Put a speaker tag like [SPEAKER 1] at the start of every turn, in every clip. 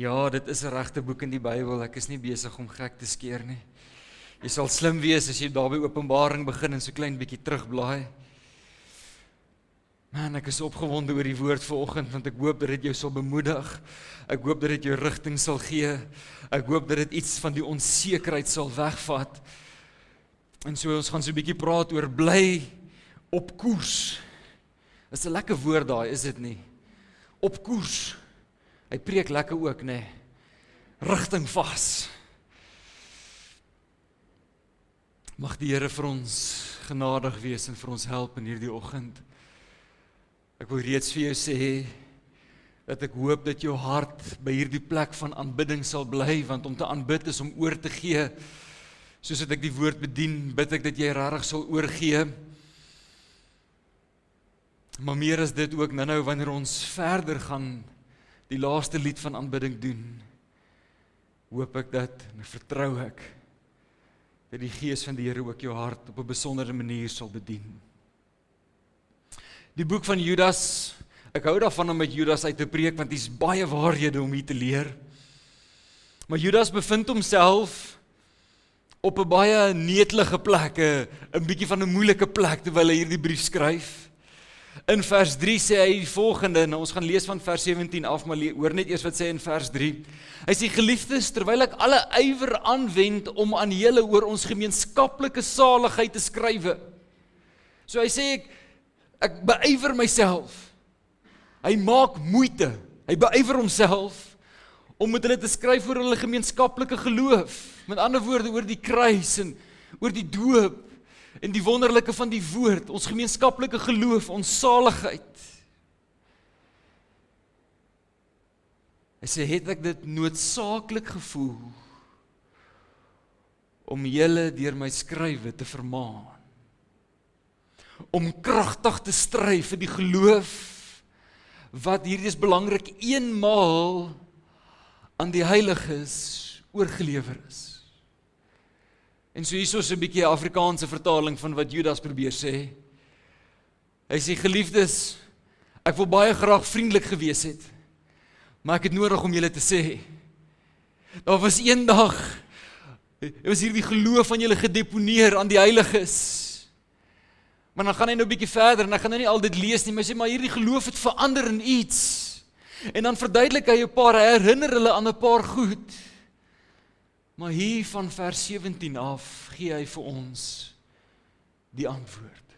[SPEAKER 1] Ja, dit is 'n regte boek in die Bybel. Ek is nie besig om gek te skeer nie. Jy sal slim wees as jy daar by Openbaring begin en so klein bietjie terugblaai. Man, ek is opgewonde oor die woord vanoggend, want ek hoop dat dit jou sal bemoedig. Ek hoop dat dit jou rigting sal gee. Ek hoop dat dit iets van die onsekerheid sal wegvat. En so ons gaan so 'n bietjie praat oor bly op koers. Dis 'n lekker woord daai, is dit nie? Op koers. Hy preek lekker ook, nê? Rigting vas. Mag die Here vir ons genadig wees en vir ons help in hierdie oggend. Ek wil reeds vir jou sê, dat ek hoop dat jou hart by hierdie plek van aanbidding sal bly, want om te aanbid is om oor te gee. Soos dat ek die woord bedien, bid ek dat jy regtig sal oorgee. Maar meer as dit ook nou wanneer ons verder gaan, die laaste lied van aanbidding doen, hoop ek dat, en vertrou ek, dat die Gees van die Here ook jou hart op 'n besondere manier sal bedien. Die boek van Judas, ek hou daarvan om met Judas uit te preek, want dis baie waarhede om hier te leer. Maar Judas bevind homself op 'n baie netelige plek, 'n bietjie van 'n moeilike plek terwyl hy hierdie brief skryf. In vers 3 sê hy die volgende, nou ons gaan lees van vers 17 af, maar hoor net eers wat sê in vers 3. Hy sê, geliefdes, terwyl ek alle ywer aanwend om aan julle oor ons gemeenskaplike saligheid te skrywe. So hy sê, ek beywer myself. Hy maak moeite, hy beywer homself om met hulle te skryf oor hulle gemeenskaplike geloof. Met ander woorde oor die kruis en oor die doop en die wonderlike van die woord, ons gemeenskaplike geloof, ons saligheid. Hy sê, het ek dit noodsaaklik gevoel om julle deur my skrywe te vermaan, om kragtig te stry vir die geloof, wat hierdie is belangrik, eenmaal aan die heiliges oorgelewer is. En so hier is 'n bietjie Afrikaanse vertaling van wat Judas probeer sê. Hy sê, geliefdes, ek wil baie graag vriendelik gewees het, maar ek het nodig om julle te sê, daar was eendag, was hierdie geloof van julle gedeponeer aan die heiliges. Maar dan gaan hy nou 'n bietjie verder, en ek gaan nou nie al dit lees nie, maar hy sê, maar hierdie geloof het verander in iets. En dan verduidelik hy 'n paar, hy herinner hulle aan 'n paar goed. Maar hier van vers 17 af, gee hy vir ons die antwoord.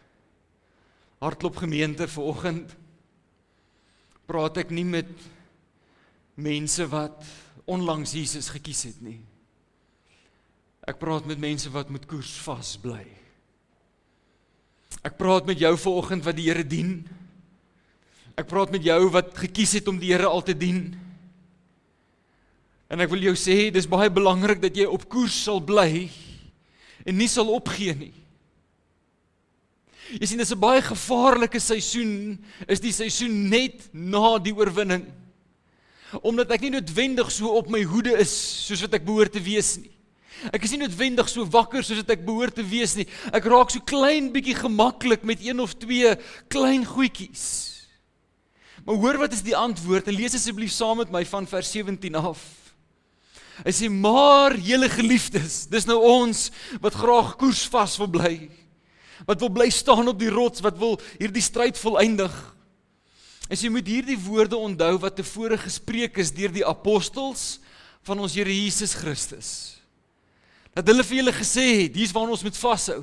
[SPEAKER 1] Hartklop gemeente, vanoggend praat ek nie met mense wat onlangs Jesus gekies het nie. Ek praat met mense wat met koers vas bly. Ek praat met jou vanoggend wat die Here dien. Ek praat met jou wat gekies het om die Here al te dien. En ek wil jou sê, dis baie belangrik dat jy op koers sal bly en nie sal opgee nie. Jy sien, dis 'n baie gevaarlike seisoen, is die seisoen net na die oorwinning. Omdat ek nie noodwendig so op my hoede is, soos wat ek behoort te wees nie. Ek is nie noodwendig so wakker soos wat ek behoort te wees nie. Ek raak so klein bietjie gemaklik met een of twee klein goedjies. Maar hoor wat is die antwoord, en lees asseblief saam met my van vers 17 af. Hy sê, maar julle geliefdes, dis nou ons wat graag koersvas wil bly, wat wil bly staan op die rots, wat wil hierdie stryd voleindig. Hy sê, jy moet hierdie woorde onthou wat tevore gespreek is deur die apostels van ons Here Jesus Christus. Dat hulle vir julle gesê het, hier's waar ons moet vashou.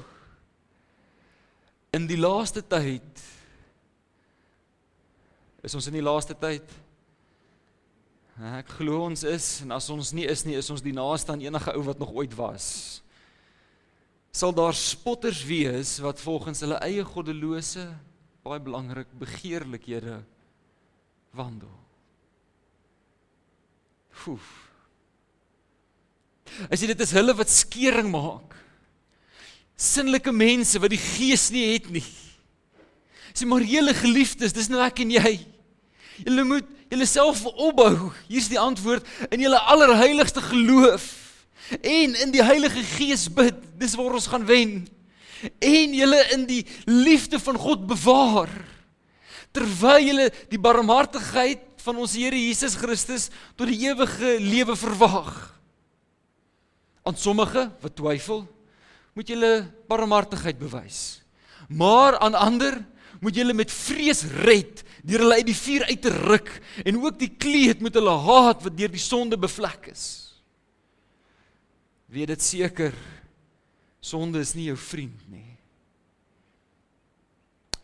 [SPEAKER 1] In die laaste tyd, is ons in die laaste tyd? Ek glo ons is, en as ons nie is nie, is ons die naaste aan enige ou wat nog ooit was. Sal daar spotters wees, wat volgens hulle eie goddelose, baie belangrik, begeerlikhede wandel. Hy sê, dit is hulle wat skering maak. Sinnelike mense, wat die gees nie het nie. Hy sê, maar julle geliefdes, dis nou ek en jy. Julle moet julle self opbou, hier is die antwoord, in julle allerheiligste geloof, en in die Heilige Gees bid, dis waar ons gaan wen, en julle in die liefde van God bewaar, terwyl julle die barmhartigheid van ons Here Jesus Christus tot die ewige lewe verwag. Aan sommige wat twyfel, moet julle barmhartigheid bewys. Maar aan ander moet julle met vrees red, deur hulle uit die vuur uit te ruk, en ook die kleed moet hulle haat wat deur die sonde bevlek is. Weet dit seker, sonde is nie jou vriend nie.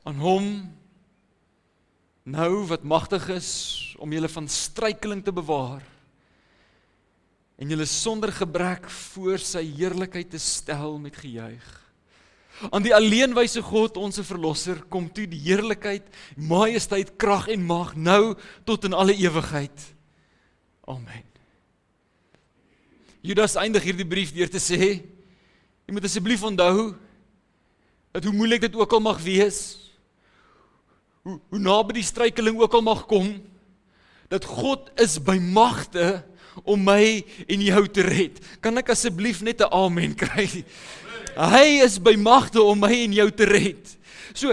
[SPEAKER 1] Aan hom, nou wat magtig is om julle van struikeling te bewaar, en julle sonder gebrek voor sy heerlikheid te stel met gejuig. Aan die alleenwyse God, onze Verlosser, kom toe die heerlikheid, majesteit, krag en mag, nou tot in alle ewigheid. Amen. Judas eindig hierdie brief deur te sê, jy moet asseblief onthou, dat hoe moeilik dit ook al mag wees, hoe naby die struikeling ook al mag kom, dat God is by magte om my en jou te red. Kan ek asseblief net 'n amen kry? Hy is by magte om my en jou te red. So,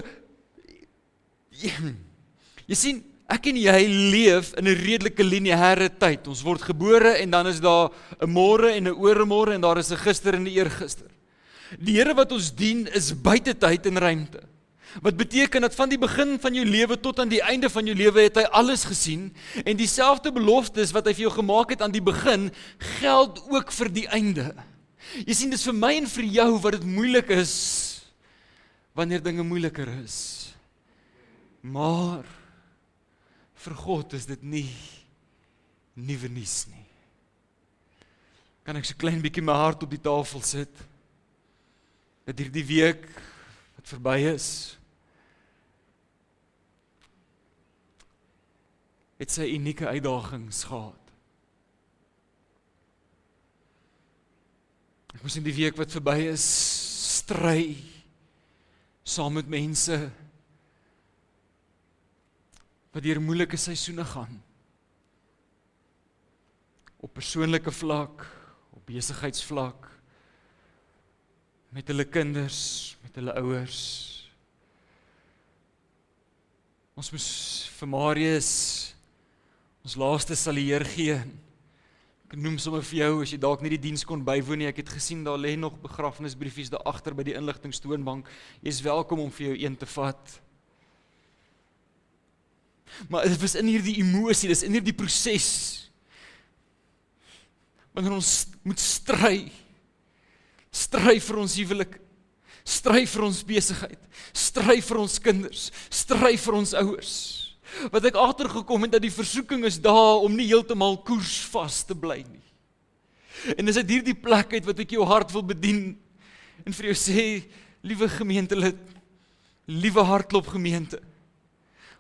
[SPEAKER 1] jy sien, ek en jy leef in 'n redelike lineêre tyd. Ons word gebore en dan is daar 'n môre en 'n oormôre en daar is 'n gister en 'n eergister. Die Here wat ons dien is buite tyd en ruimte. Wat beteken dat van die begin van jou lewe tot aan die einde van jou lewe het hy alles gesien, en dieselfde beloftes wat hy vir jou gemaak het aan die begin, geld ook vir die einde. Jy sien, dis vir my en vir jou wat dit moeilik is, wanneer dinge moeiliker is. Maar, vir God is dit nie nuwe nuus nie. Kan ek so klein bietjie my hart op die tafel sit, dat hierdie week wat verby is, het sy unieke uitdagings gehad. Ek moes in die week wat verby is, stry, saam met mense, wat deur moeilike seisoene gaan. Op persoonlike vlak, op besigheidsvlak, met hulle kinders, met hulle ouers. Ons moes vir Marius ons laaste salieer gee. Ek noem sommer vir jou, as jy dalk nie die diens kon bywoon nie, ek het gesien, daar lê nog begrafnisbriefies daar agter by die inligtingstoonbank. Jy is welkom om vir jou een te vat. Maar dit was in hierdie emosie, dis in hierdie proses, wanneer ons moet stry vir ons huwelik, stry vir ons besigheid, stry vir ons kinders, stry vir ons ouers. Wat ek agtergekom het, dat die versoeking is daar om nie heeltemal koersvas te bly nie. En is uit hierdie plek uit wat ek jou hart wil bedien, en vir jou sê, liewe gemeentelid, liewe hartklop gemeente,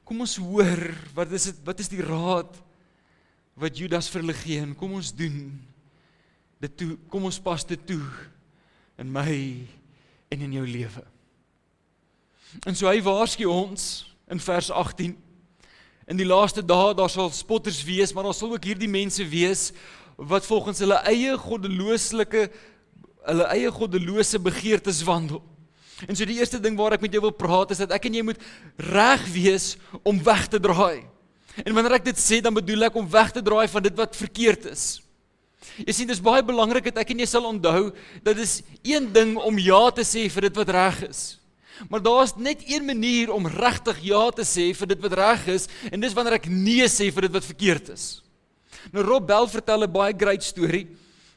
[SPEAKER 1] kom ons hoor, wat is die raad wat Judas vir hulle gee, en kom ons doen dit toe, kom ons pas dit toe in my en in jou lewe. En so hy waarsku ons in vers 18, in die laaste dae, daar sal spotters wees, maar daar sal ook hierdie mense wees, wat volgens hulle eie goddelose begeertes wandel. En so die eerste ding waar ek met jou wil praat, is dat ek en jy moet reg wees om weg te draai. En wanneer ek dit sê, dan bedoel ek om weg te draai van dit wat verkeerd is. Jy sien, dit is baie belangrik dat ek en jy sal onthou, dat is een ding om ja te sê vir dit wat reg is. Maar daar is net een manier om regtig ja te sê vir dit wat reg is, en dis wanneer ek nee sê vir dit wat verkeerd is. Nou Rob Bell vertel 'n baie great storie,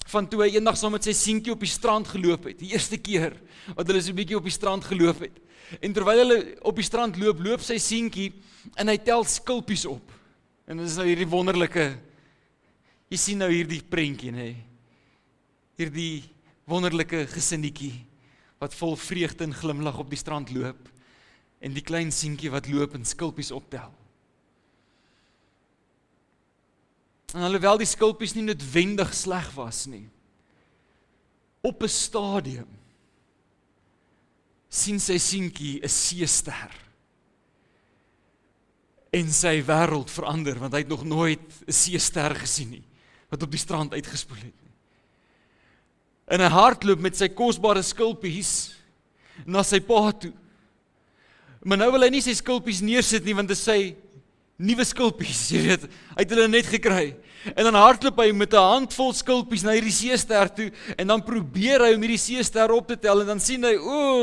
[SPEAKER 1] van toe hy eendag saam met sy seentjie op die strand geloop het, die eerste keer wat hulle so 'n bietjie op die strand geloop het. En terwyl hulle op die strand loop sy seentjie, en hy tel skulpies op. En dit is nou hierdie wonderlike, jy sien nou hierdie prentjie, nee. Hierdie wonderlike gesinnetjie, wat vol vreugde en glimlag op die strand loop, en die klein seentjie wat loop en skulpies optel. En alhoewel die skulpies nie noodwendig sleg was nie, op 'n stadium sien sy seentjie 'n seester, en sy wêreld verander, want hy het nog nooit 'n seester gesien nie, wat op die strand uitgespoel het. En hy hardloop met sy kosbare skulpies na sy pa toe. Maar nou wil hy nie sy skulpies neersit nie, want dit is sy nuwe skulpies, jy weet, hy het hulle net gekry. En dan hardloop hy met 'n handvol skulpies na hierdie seester toe, en dan probeer hy om hierdie seester op te tel, en dan sien hy,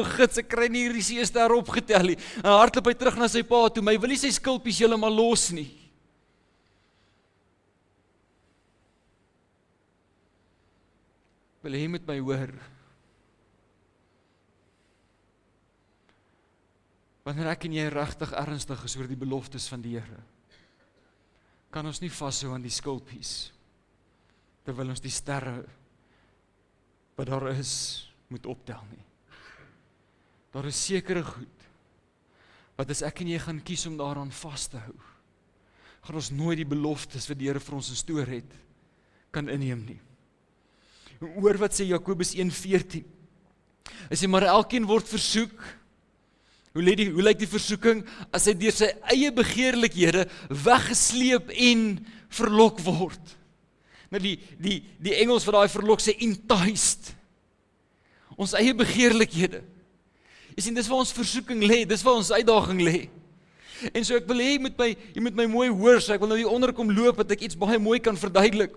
[SPEAKER 1] gits, ek kry nie hierdie seester opgetel nie. En dan hardloop hy terug na sy pa toe, maar hy wil nie sy skulpies heeltemal los nie. Wil hy met my hoor? Wanneer ek en jy regtig ernstig is oor die beloftes van die Here, kan ons nie vashou aan die skulpies, terwyl ons die sterre wat daar is, moet optel nie. Daar is sekere goed, wat as ek en jy gaan kies om daaraan vas te hou, gaan ons nooit die beloftes wat die Here vir ons instoor het, kan inneem nie. Hoor wat sê Jakobus 1:14, hy sê, maar elkeen word versoek. Hoe lyk die versoeking? As hy deur sy eie begeerlikhede weggesleep en verlok word. Nou die Engels wat daai verlok sê, enticed. Ons eie begeerlikhede. Jy sien, dis waar ons versoeking lê, dis waar ons uitdaging lê. En so ek wil hê, jy moet my mooi hoor, so ek wil nou hier onder kom loop, dat ek iets baie mooi kan verduidelik.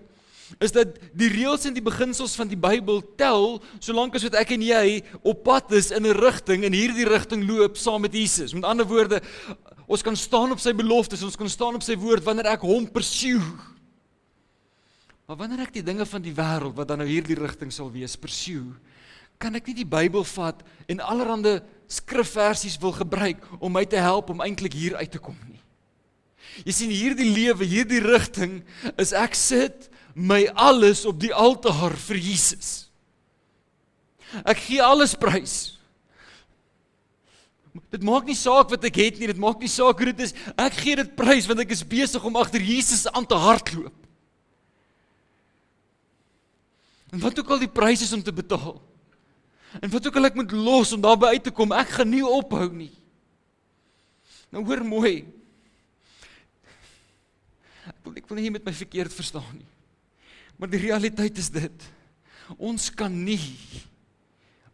[SPEAKER 1] Is dat die reëls en die beginsels van die Bybel tel, solank as wat ek en jy op pad is in 'n rigting, en hierdie rigting loop saam met Jesus. Met ander woorde, ons kan staan op sy beloftes, ons kan staan op sy woord, wanneer ek hom pursue. Maar wanneer ek die dinge van die wêreld, wat dan nou hierdie rigting sal wees, pursue, kan ek nie die Bybel vat en allerhande skrifversies wil gebruik om my te help om eintlik hier uit te kom nie. Jy sien, hierdie lewe, hierdie rigting, is ek sit my alles op die altaar vir Jesus. Ek gee alles prys. Dit maak nie saak wat ek het nie, dit maak nie saak hoe dit is. Ek gee dit prys want ek is besig om agter Jesus aan te hardloop. En wat ook al die prys is om te betaal, en wat ook al ek moet los om daarby uit te kom, ek gaan nie ophou nie. Nou hoor mooi, ek wil nie met my verkeerd verstaan nie. Maar die realiteit is dit, ons kan nie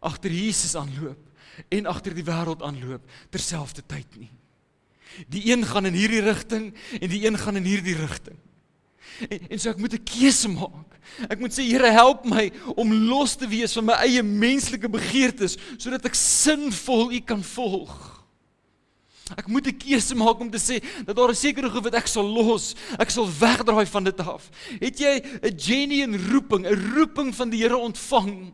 [SPEAKER 1] agter Jesus aanloop en agter die wêreld aanloop terselfde tyd nie. Die een gaan in hierdie rigting en die een gaan in hierdie rigting. En so ek moet 'n keuse maak. Ek moet sê, Here, help my om los te wees van my eie menslike begeertes, sodat ek sinvol U kan volg. Ek moet 'n keuse maak om te sê, dat daar 'n sekere goed wat ek sal los, ek sal wegdraai van dit af. Het jy 'n genuine roeping, 'n roeping van die Here ontvang?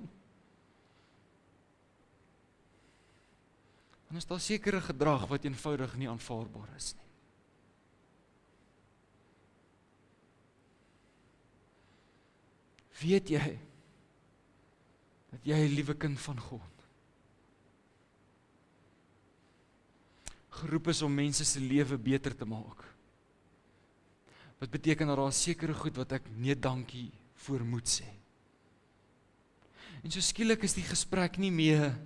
[SPEAKER 1] Dan is daar sekere gedrag wat eenvoudig nie aanvaarbaar is nie. Weet jy, dat jy 'n liewe kind van God geroep is om mense se lewe beter te maak? Wat beteken dat daar sekere goed wat ek nee dankie voor moet sê. En so skielik is die gesprek nie meer,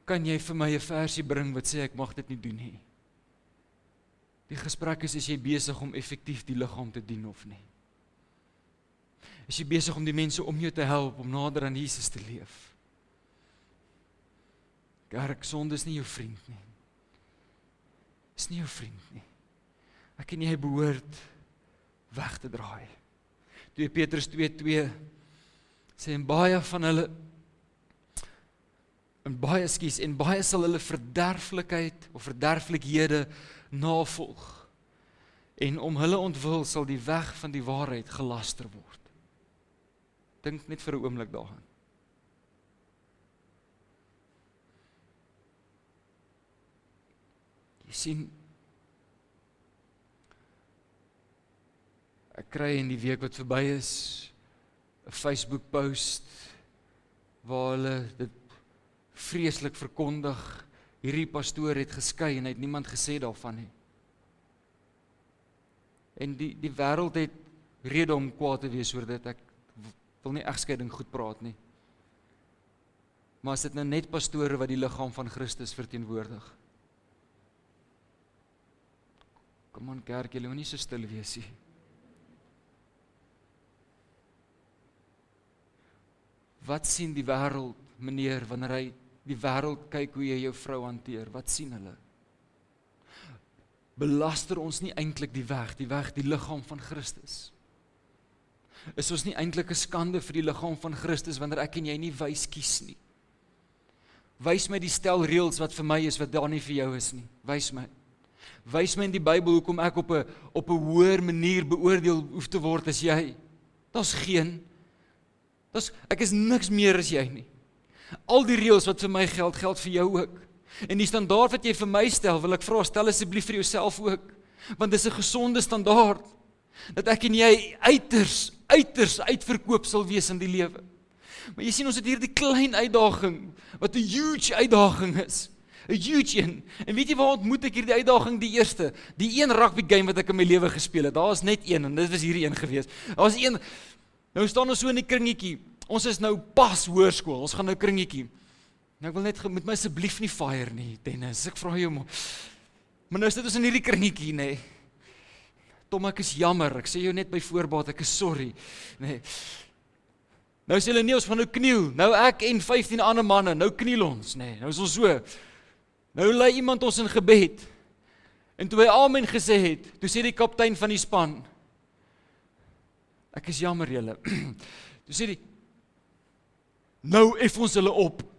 [SPEAKER 1] kan jy vir my 'n versie bring wat sê ek mag dit nie doen nie. Die gesprek is jy besig om effektief die liggaam te dien of nie? Is jy besig om die mense om jou te help om nader aan Jesus te leef? Kerk, sonde is nie jou vriend nie. Is nie jou vriend nie. Ek en jy behoort weg te draai. 2 Petrus 2:2 sê, en baie sal hulle verderflikheid of verderflikhede navolg, en om hulle ontwil sal die weg van die waarheid gelaster word. Dink net vir 'n oomblik daaraan. Jy sien, ek kry in die week wat verby is 'n Facebook post waar hulle dit vreeslik verkondig. Hierdie pastoor het geskei en hy het niemand gesê daarvan nie. En die wêreld het rede om kwaad te wees oor dit. Ek wil nie egskeiding goed praat nie. Maar is dit nou net pastore wat die liggaam van Christus verteenwoordig? Kom aan kerk, julle moet nie so stil wees nie. Wat sien die wêreld, meneer, wanneer hy die wêreld kyk hoe jy jou vrou hanteer? Wat sien hulle? belaster ons nie eintlik die weg, die liggaam van Christus? Is ons nie eintlik 'n skande vir die liggaam van Christus, wanneer ek en jy nie wys kies nie? Wys my die stel reëls wat vir my is, wat daar nie vir jou is nie. Wys my. Wys my in die Bybel, hoekom ek op 'n hoër manier beoordeel hoef te word as jy. Daar's geen. Ek is niks meer as jy nie. Al die reëls wat vir my geld vir jou ook. En die standaard wat jy vir my stel, wil ek vra, stel asseblief vir jouself ook. Want dis 'n gesonde standaard. Dat ek en jy uiters uitverkoop sal wees in die lewe. Maar jy sien, ons het hier die klein uitdaging, wat 'n huge uitdaging is. 'n Huge een. En weet jy waar ontmoet ek hierdie uitdaging die eerste? Die een rugby game wat ek in my lewe gespeel het. Daar is net een, en dit was hierdie een gewees. Daar was een, nou staan ons so in die kringetjie. Ons is nou pas hoërskool, ons gaan nou kringetjie. Nou ek wil net, moet my asseblief nie fire nie, Dennis, ek vra jou maar nou sit ons in hierdie kringetjie, nee. Tom, ek is jammer, ek sê jou net by voorbaat, ek is sorry, nee. Nou sê hulle nie, ons gaan nou kniel, nou ek en 15 ander manne, nou kniel ons, nee, nou is ons so. Nou lei iemand ons in gebed, en toe hy amen gesê het, toe sê die kaptein van die span, ek is jammer julle, toe sê die, nou eff ons hulle op.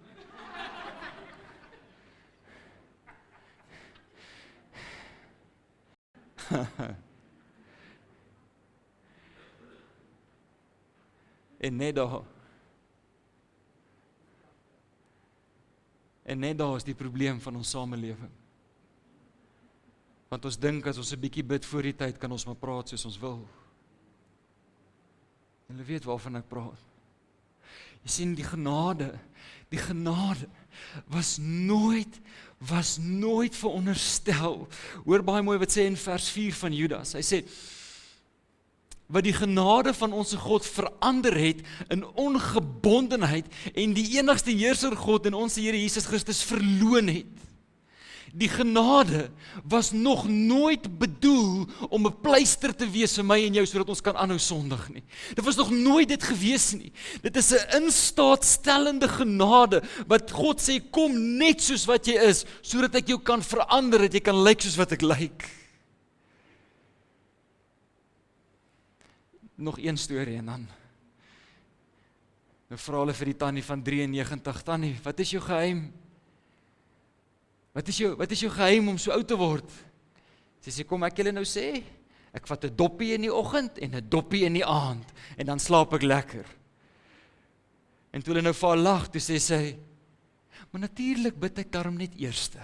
[SPEAKER 1] En net daar is die probleem van ons samelewing. Want ons dink as ons 'n bietjie bid voor die tyd, kan ons maar praat soos ons wil. En jy weet waarvan ek praat. Jy sien, die genade was nooit veronderstel. Hoor baie mooi wat sê in vers 4 van Judas. Hy sê, wat die genade van ons God verander het in ongebondenheid en die enigste heerser God en ons Here Jesus Christus verloon het. Die genade was nog nooit bedoel om 'n pleister te wees vir my en jou, sodat ons kan aanhou sondig nie. Dit was nog nooit dit gewees nie. Dit is 'n instaatstellende genade, wat God sê, kom net soos wat jy is, sodat ek jou kan verander, dat jy kan lyk soos wat ek lyk. Nog een storie en dan vra hulle vir die tannie van 93, tannie, wat is jou geheim? Wat is jou geheim om so oud te word? Sy sê, kom ek julle nou sê, ek vat 'n doppie in die oggend en 'n doppie in die aand, en dan slaap ek lekker. En toe hulle nou vir haar lag, toe sê sy, maar natuurlik bid ek daarom net eerste.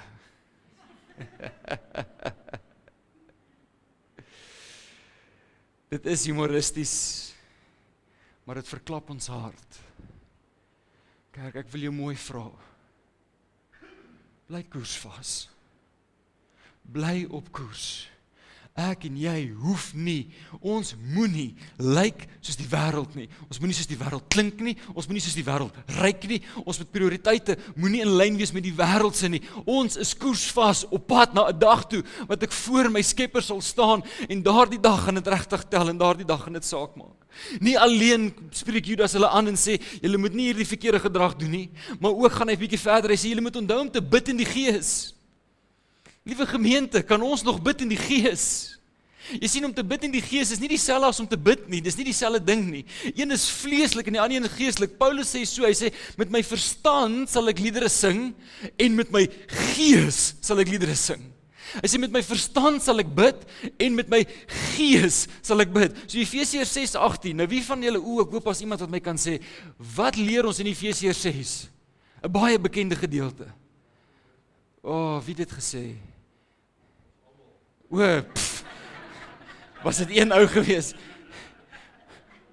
[SPEAKER 1] Dit is humoristies, maar dit verklap ons hart. Kerk, ek wil jou mooi vra. Bly koersvas. Bly op koers. Ek en jy hoef nie, ons moenie lyk soos die wêreld nie. Ons moenie soos die wêreld klink nie, ons moenie soos die wêreld ryk nie. Ons moet prioriteite moenie in lyn wees met die wêreld se nie. Ons is koersvas op pad na 'n dag toe wat ek voor my Skepper sal staan en daardie dag gaan dit regtig tel en daardie dag gaan dit saak maak. Nie alleen spreek Judas hulle aan en sê, julle moet nie hierdie verkeerde gedrag doen nie, maar ook gaan hy 'n bietjie verder, hy sê, julle moet onthou om te bid in die Gees. Liewe gemeente, kan ons nog bid in die Gees? Jy sien, om te bid in die Gees is nie dieselfde as om te bid nie, dis nie dieselfde ding nie. Een is vleeslik en die ander een is geestelik. Paulus sê so, hy sê, met my verstand sal ek liedere sing en met my gees sal ek liedere sing. Hy sê, met my verstand sal ek bid en met my gees sal ek bid. So Efesiërs 6:18, nou wie van julle, ek hoop as iemand wat my kan sê, wat leer ons in Efesiërs 6? 'n baie bekende gedeelte. Wie het dit gesê? Was dit een ou gewees?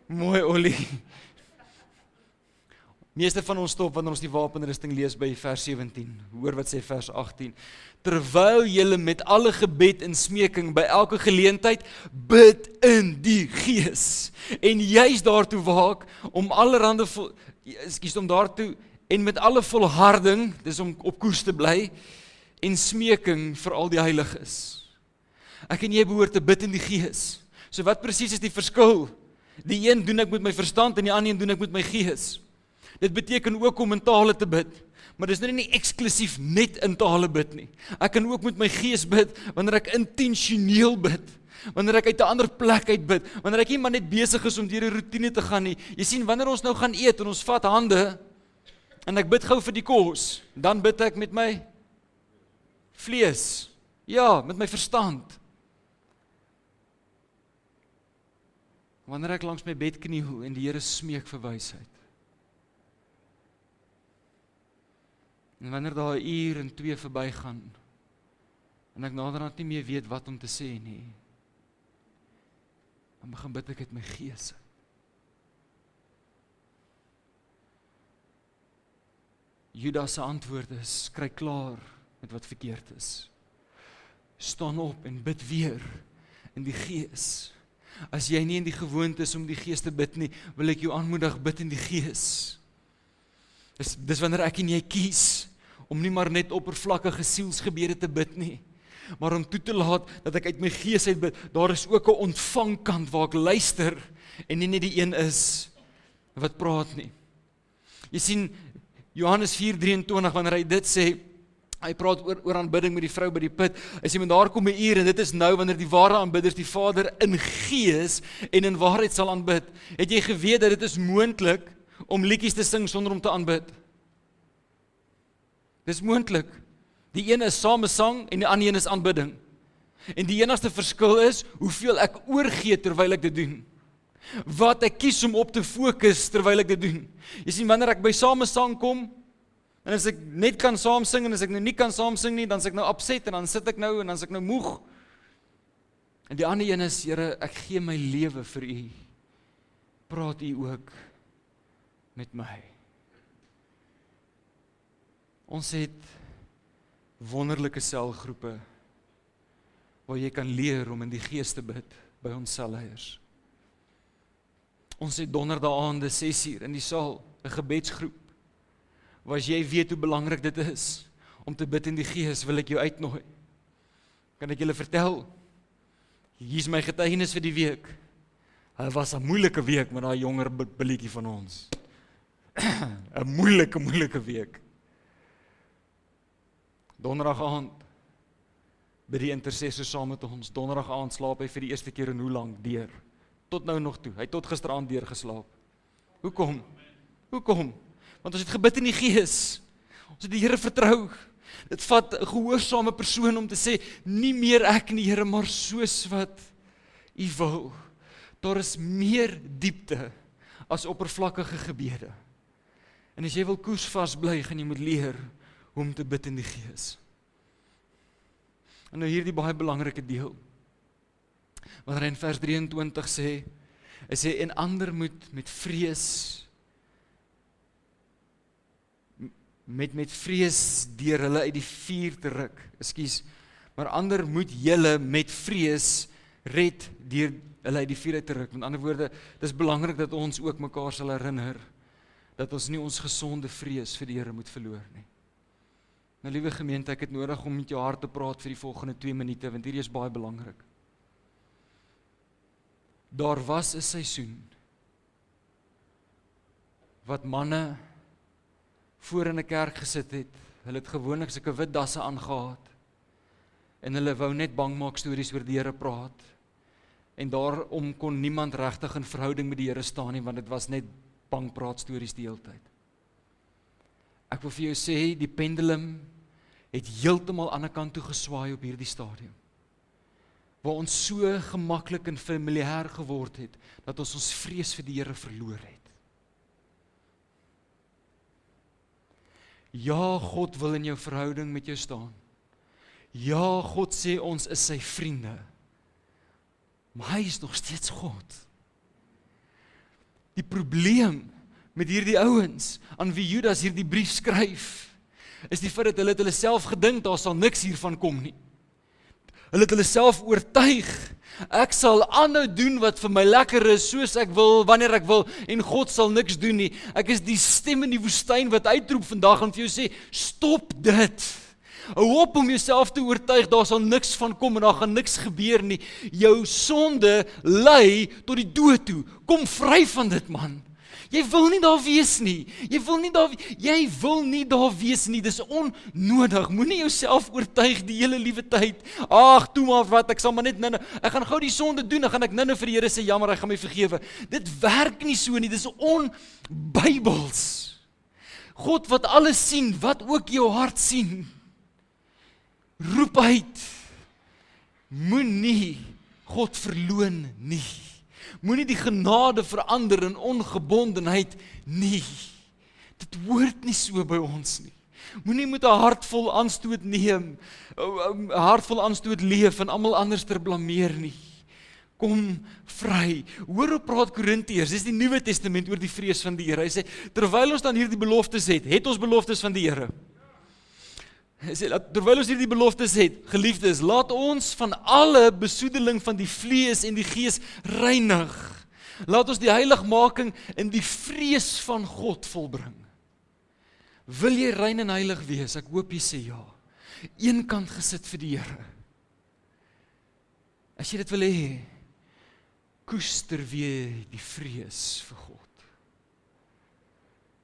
[SPEAKER 1] Mooi Ollie. Meeste van ons stop wanneer ons die wapenrusting lees by vers 17. Hoor wat sê vers 18. Terwyl julle met alle gebed en smeking by elke geleentheid bid in die Gees. En juis daartoe waak om allerhande om daartoe en met alle volharding, dis om op koers te bly, en smeking vir al die heiliges. Ek en jy behoort te bid in die Gees. So wat presies is die verskil? Die een doen ek met my verstand en die ander een doen ek met my gees. Dit beteken ook om in tale te bid. Maar dis nou nie eksklusief net in tale bid nie. Ek kan ook met my gees bid, wanneer ek intentioneel bid. Wanneer ek uit 'n ander plek uit bid. Wanneer ek nie maar net besig is om deur 'n roetine te gaan nie. Jy sien, wanneer ons nou gaan eet en ons vat hande, en ek bid gou vir die kos, dan bid ek met my vlees. Ja, met my verstand. Wanneer ek langs my bed kniel en die Here smeek vir wysheid. En wanneer daar 'n uur en 2 verbygaan, en ek naderhand nie meer weet wat om te sê nie, dan begin bid ek uit my gees. Judas se antwoord is, kry klaar met wat verkeerd is. Staan op en bid weer in die gees. As jy nie in die gewoonte is om die gees te bid nie, wil ek jou aanmoedig, bid in die gees. Dis wanneer ek en jy kies, om nie maar net oppervlakkige sielsgebede te bid nie, maar om toe te laat, dat ek uit my gees uit bid. Daar is ook 'n ontvangkant waar ek luister, en nie net die een is, wat praat nie. Jy sien, Johannes 4:23, wanneer hy dit sê, hy praat oor aanbidding met die vrou by die put, hy sê, maar daar kom 'n uur, en dit is nou, wanneer die ware aanbidders die Vader in gees, en in waarheid sal aanbid. Het jy geweet, dat dit is moontlik, om liedjies te sing, sonder om te aanbid? Dis moontlik. Die een is samesang, en die ander een is aanbidding. En die enigste verskil is, hoeveel ek oorgee, terwyl ek dit doen. Wat ek kies om op te fokus, terwyl ek dit doen. Jy sien, wanneer ek by samesang kom, en as ek net kan saam sing, en as ek nou nie kan saam sing nie, dan is ek nou upset, en dan sit ek nou, en dan is ek nou moeg. En die ander een is, Here, ek gee my lewe vir U. Praat U ook met my. Ons het wonderlike selgroepe, waar jy kan leer om in die gees te bid, by ons selleiers. Ons het donderdag aande 6:00 in die saal, 'n gebedsgroep, waar as jy weet hoe belangrik dit is, om te bid in die gees, wil ek jou uitnooi. Kan ek julle vertel, hier is my getuienis vir die week. Dit was 'n moeilike week met daai jonger billetjie van ons. 'n moeilike week. Donderdag aand, by die intercessor saam met ons, donderdag aand slaap hy vir die eerste keer in hoe lank deur. Tot nou nog toe, hy het tot gisteraand deur geslaap. Hoekom? Want ons het gebid in die gees. Ons het die Here vertrou. Dit vat 'n gehoorsame persoon om te sê, nie meer ek nie, Here, maar soos wat U wil. Daar is meer diepte as oppervlakkige gebede. En as jy wil koersvas bly, gaan jy moet leer hoe om te bid in die gees. En nou hier die baie belangrike deel. Wanneer hy in vers 23 sê, hy sê, en ander moet met vrees, met vrees deur hulle uit die vuur te ruk, maar ander moet julle met vrees red deur hulle uit die vuur uit te ruk. Met ander woorde, dit is belangrik dat ons ook mekaar sal herinner, dat ons nie ons gesonde vrees vir die Here moet verloor nie. Nou liewe gemeente, ek het nodig om met jou hart te praat vir die volgende 2 minute, want hierdie is baie belangrik. Daar was 'n seisoen, wat manne voor in 'n kerk gesit het, hulle het gewoonlik sulke wit dasse aangehad, en hulle wou net bangmaak stories oor die Here praat, en daarom kon niemand regtig in verhouding met die Here staan nie, want dit was net bangpraat stories die hele tyd. Ek wil vir jou sê, die pendulum het heeltemal aan die kant toe geswaai op hierdie stadium, waar ons so gemaklik en familier geword het, dat ons vrees vir die Here verloor het. Ja, God wil in jou verhouding met jou staan. Ja, God sê ons is sy vriende. Maar hy is nog steeds God. Die probleem met hierdie ouens, aan wie Judas hierdie brief skryf, is die feit dat hulle self gedink, daar sal niks hiervan kom nie. Hulle het hulle self oortuig, ek sal aanhou doen wat vir my lekker is, soos ek wil, wanneer ek wil, en God sal niks doen nie. Ek is die stem in die woestyn wat uitroep vandag en vir jou sê, stop dit. Hou op om jouself te oortuig, daar sal niks van kom en daar gaan niks gebeur nie. Jou sonde lei tot die dood toe. Kom vry van dit, man. Jy wil nie daar wees nie. Jy wil nie daar wees nie. Dis onnodig. Moenie jouself oortuig die hele liewe tyd. Ag, toe maar wat, ek sal maar net ek gaan gou die sonde doen, dan gaan ek vir die Here sê jammer, hy gaan my vergewe. Dit werk nie so nie. Dis onbybels. God wat alles sien, wat ook jou hart sien. Roep uit. Moenie God verloon nie. Moenie die genade verander in ongebondenheid nie. Dit hoort nie so by ons nie. Moenie met 'n hart vol aanstoot neem, 'n hart vol aanstoot leef en almal anders ter blameer nie. Kom vry. Hoor hoe praat Korintiërs, dis die Nuwe Testament oor die vrees van die Here. Hy sê, terwyl ons dan hierdie beloftes het ons beloftes van die Here. Hy sê, terwyl ons hierdie beloftes het, geliefdes, laat ons van alle besoedeling van die vlees en die gees reinig. Laat ons die heiligmaking in die vrees van God volbring. Wil jy rein en heilig wees? Ek hoop jy sê ja. Eenkant gesit vir die Here. As jy dit wil hê, koester weer die vrees vir God.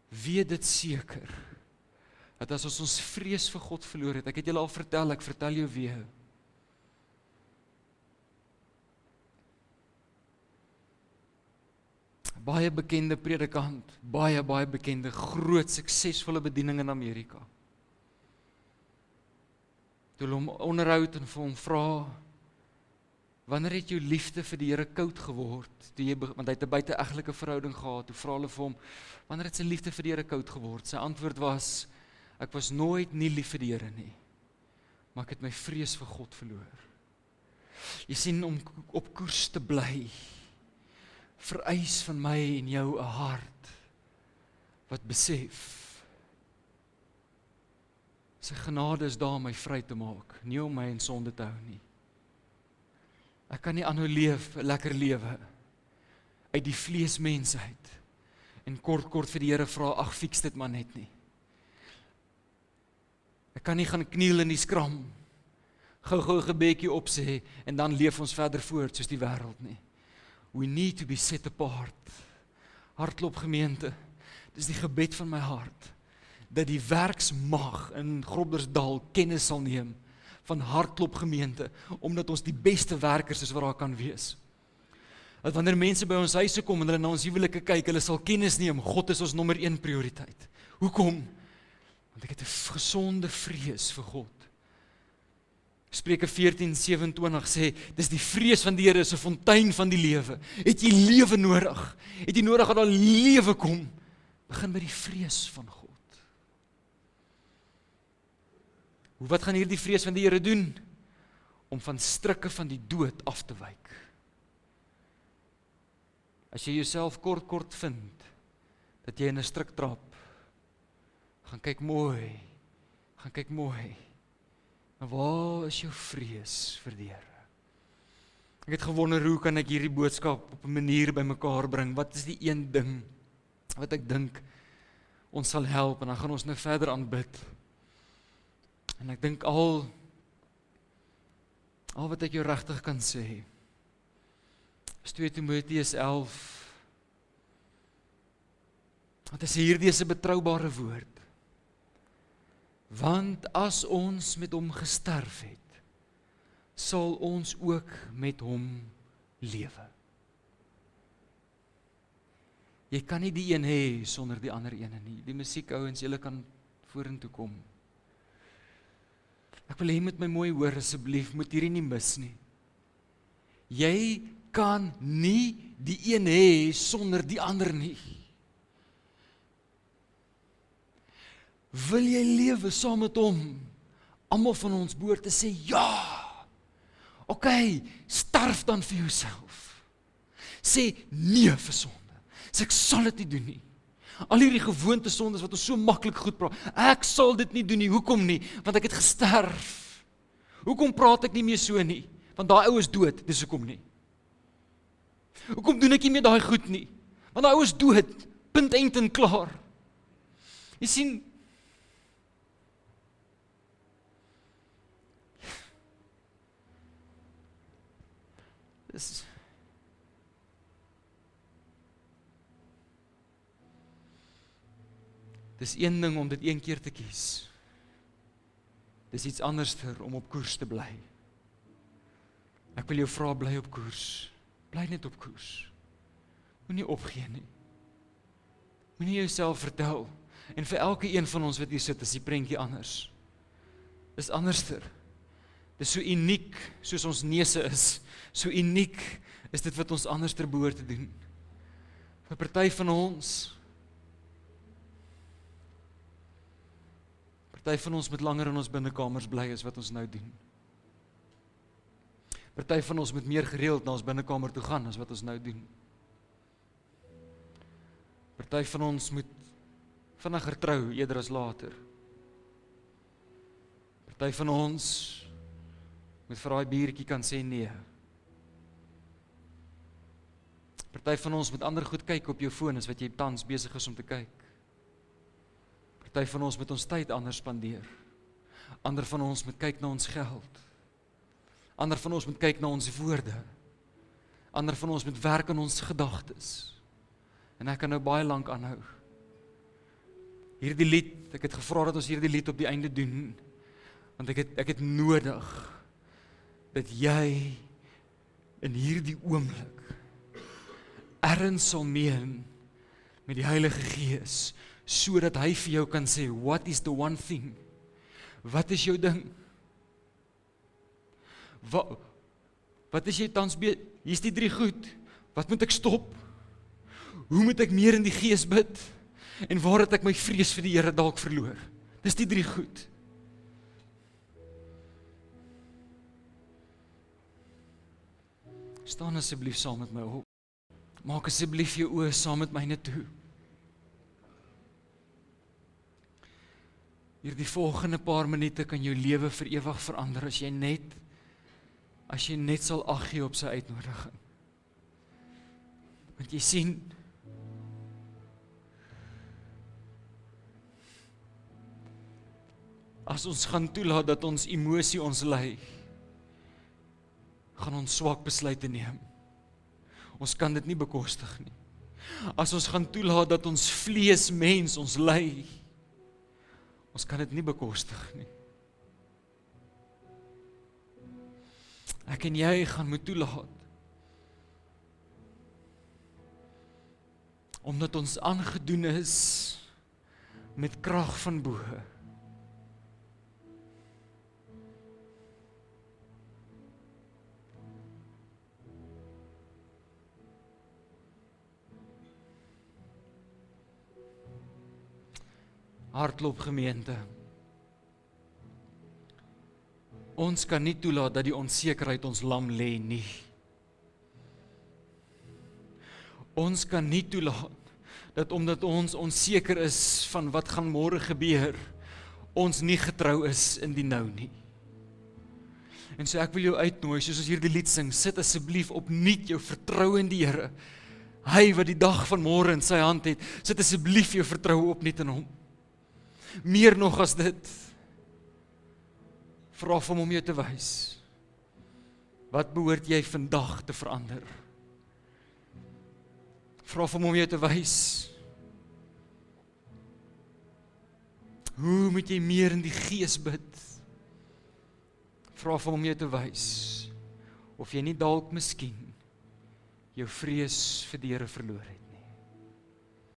[SPEAKER 1] Weet dit seker, dat as ons vrees vir God verloor het, ek het julle al vertel, ek vertel jou weer. Baie bekende predikant, baie bekende, groot, suksesvolle bediening in Amerika. Toe hulle hom onderhoud en vir hom vra, wanneer het jou liefde vir die Here koud geword? Want hy het 'n buite-egtelike verhouding gehad. Toe vra hulle vir hom, wanneer het sy liefde vir die Here koud geword? Sy antwoord was, ek was nooit nie lief vir die Here nie, maar ek het my vrees vir God verloor. Jy sien, om op koers te bly, vereis van my en jou 'n hart wat besef, sy genade is daar om my vry te maak, nie om my in sonde te hou nie. Ek kan nie aanhou leef, 'n lekker lewe, uit die vleesmens uit, en kort vir die Here vra, ag, fiks dit maar net nie. Ek kan nie gaan kniel in die skram, gou 'n gebedjie opsê, en dan leef ons verder voort soos die wêreld nie. We need to be set apart. Hartklop gemeente, dis die gebed van my hart, dat die werksmag in Groblersdal kennis sal neem van Hartklop gemeente, omdat ons die beste werkers is wat daar kan wees. Dat wanneer mense by ons huise kom en hulle na ons huwelike kyk, hulle sal kennis neem, God is ons nommer 1 prioriteit. Hoekom? Want ek het 'n gesonde vrees vir God. Spreuke 14:27 sê, dis die vrees van die Here is 'n fontein van die lewe. Het jy lewe nodig? Het jy nodig dat daar lewe kom? Begin by die vrees van God. Wat gaan hierdie vrees van die Here doen? Om van strikke van die dood af te wyk. As jy jouself kort vind, dat jy in 'n strik trap, gaan kyk mooi, maar waar is jou vrees vir die Here? Ek het gewonder, hoe kan ek hierdie boodskap op 'n manier bymekaar bring? Wat is die een ding wat ek dink ons sal help, en dan gaan ons nou verder aanbid. En ek dink al wat ek jou regtig kan sê, is 2 Timoteus 11, want hy sê hierdie is 'n betroubare woord. Want as ons met hom gesterf het, sal ons ook met hom lewe. Jy kan nie die een hê sonder die ander ene nie. Die musiekouens, julle kan vorentoe kom. Ek wil hê jy moet my mooi hoor asseblief, moet hierdie nie mis nie. Jy kan nie die een hê sonder die ander nie. Wil jy lewe saam met hom? Almal van ons behoort te sê ja. OK, sterf dan vir jouself. Sê nee vir sonde. Sê ek sal dit nie doen nie. Al hierdie gewoonte sondes wat ons so maklik goed praat. Ek sal dit nie doen nie. Hoekom nie? Want ek het gesterf. Hoekom praat ek nie meer so nie? Want daai ou is dood, dis hoekom nie. Hoekom doen ek nie meer daai goed nie? Want daai ou is dood. Punt eind en klaar. Jy sien, Dis een ding om dit een keer te kies. Dis iets anderster om op koers te bly. Ek wil jou vra, bly op koers. Bly net op koers. Moenie opgee nie. Moenie jouself vertel. En vir elke een van ons wat hier sit, is die prentjie anders. Dis anderster. Dis so uniek, soos ons neuse is. So uniek is dit wat ons anderster behoort te doen. Vir party van ons moet langer in ons binnekamers bly as wat ons nou doen. Party van ons moet meer gereeld na ons binnekamer toe gaan as wat ons nou doen. Party van ons moet vinniger trou eerder as later. Party van ons moet vir daai biertjie kan sê nee. Party van ons moet ander goed kyk op jou foon as wat jy tans besig is om te kyk. Party van ons moet ons tyd anders spandeer. Ander van ons moet kyk na ons geld. Ander van ons moet kyk na ons woorde. Ander van ons moet werk aan ons gedagtes. En ek kan nou baie lank aanhou. Hierdie lied, ek het gevra dat ons hierdie lied op die einde doen, want ek het nodig dat jy in hierdie oomblik erns sal meen met die Heilige Gees, sodat hy vir jou kan sê, what is the one thing? Wat is jou ding? Wat is jy tans hier is die 3 goed. Wat moet ek stop? Hoe moet ek meer in die Gees bid? En waar het ek my vrees vir die Here dalk verloor? Dis die 3 goed. Staan asseblief saam met my op. Maak asseblief jou oë saam met myne toe. Hierdie volgende paar minute kan jou lewe vir ewig verander as jy net sal ag gee op sy uitnodiging. Want jy sien, as ons gaan toelaat dat ons emosie ons lei, gaan ons swak besluite neem. Ons kan dit nie bekostig nie. As ons gaan toelaat dat ons vlees mens ons lei, ons kan dit nie bekostig nie. Ek en jy gaan moet toelaat, omdat ons aangedoen is met krag van bo. Hardloop gemeente. Ons kan nie toelaat dat die onsekerheid ons lam lê nie. Ons kan nie toelaat dat omdat ons onseker is van wat gaan môre gebeur, ons nie getrou is in die nou nie. En so ek wil jou uitnooi, soos ons hierdie lied sing, sit asseblief opnuut jou vertroue in die Here. Hy wat die dag van môre in sy hand het, sit asseblief jou vertroue opnuut in hom. Meer nog as dit, vra hom om jou te wys. Wat behoort jy vandag te verander? Vra hom om jou te wys. Hoe moet jy meer in die Gees bid? Vra hom om jou te wys. Of jy nie dalk miskien jou vrees vir die Here verloor het.